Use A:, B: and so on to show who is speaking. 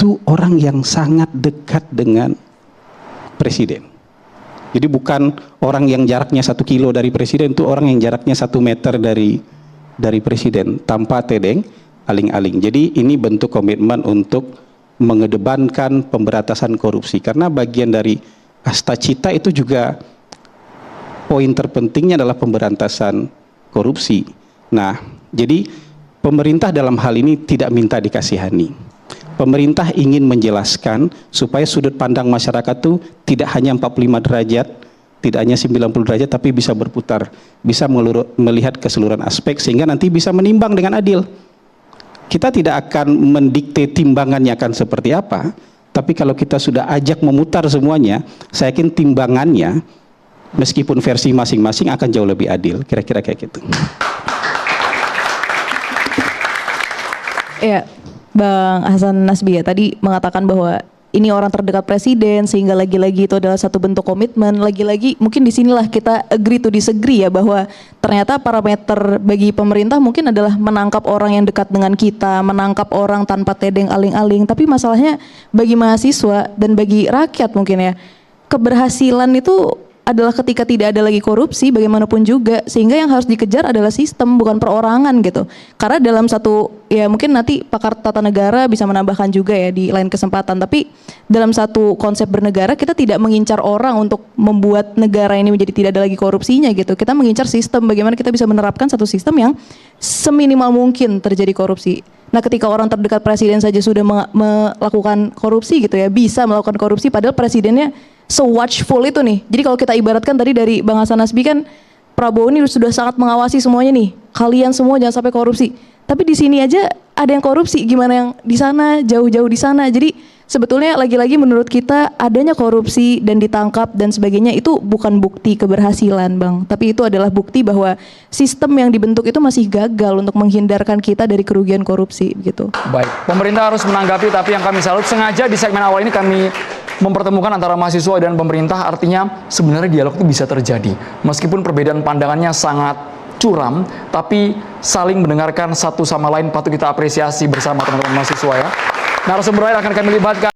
A: itu orang yang sangat dekat dengan presiden. Jadi bukan orang yang jaraknya 1 kilo dari presiden, itu orang yang jaraknya 1 meter dari presiden tanpa tedeng aling-aling. Jadi ini bentuk komitmen untuk mengedepankan pemberantasan korupsi, karena bagian dari Astacita itu juga poin terpentingnya adalah pemberantasan korupsi. Nah, jadi pemerintah dalam hal ini tidak minta dikasihani. Pemerintah ingin menjelaskan supaya sudut pandang masyarakat itu tidak hanya 45 derajat, tidak hanya 90 derajat, tapi bisa berputar, bisa melihat keseluruhan aspek sehingga nanti bisa menimbang dengan adil. Kita tidak akan mendikte timbangannya akan seperti apa, tapi kalau kita sudah ajak memutar semuanya, saya yakin timbangannya meskipun versi masing-masing akan jauh lebih adil, kira-kira kayak gitu.
B: Ya, Bang Hasan Nasbi ya tadi mengatakan bahwa ini orang terdekat presiden, sehingga lagi-lagi itu adalah satu bentuk komitmen. Lagi-lagi mungkin disinilah kita agree to disagree ya, bahwa ternyata parameter bagi pemerintah mungkin adalah menangkap orang yang dekat dengan kita, menangkap orang tanpa tedeng aling-aling. Tapi masalahnya bagi mahasiswa dan bagi rakyat mungkin ya, keberhasilan itu adalah ketika tidak ada lagi korupsi bagaimanapun juga, sehingga yang harus dikejar adalah sistem bukan perorangan gitu. Karena dalam satu, ya mungkin nanti pakar tata negara bisa menambahkan juga ya di lain kesempatan, tapi dalam satu konsep bernegara kita tidak mengincar orang untuk membuat negara ini menjadi tidak ada lagi korupsinya gitu. Kita mengincar sistem, bagaimana kita bisa menerapkan satu sistem yang seminimal mungkin terjadi korupsi. Nah, ketika orang terdekat presiden saja sudah melakukan korupsi gitu ya, bisa melakukan korupsi padahal presidennya se-watchful itu nih. Jadi kalau kita ibaratkan tadi dari Bang Hasan Nasbi kan, Prabowo ini sudah sangat mengawasi semuanya nih. Kalian semua jangan sampai korupsi. Tapi di sini aja ada yang korupsi, gimana yang di sana, jauh-jauh di sana. Jadi sebetulnya lagi-lagi menurut kita adanya korupsi dan ditangkap dan sebagainya itu bukan bukti keberhasilan, Bang. Tapi itu adalah bukti bahwa sistem yang dibentuk itu masih gagal untuk menghindarkan kita dari kerugian korupsi gitu.
C: Baik, pemerintah harus menanggapi, tapi yang kami salut sengaja di segmen awal ini kami mempertemukan antara mahasiswa dan pemerintah, artinya sebenarnya dialog itu bisa terjadi. Meskipun perbedaan pandangannya sangat curam, tapi saling mendengarkan satu sama lain patut kita apresiasi bersama teman-teman mahasiswa ya. Narasumber lain akan kami libatkan.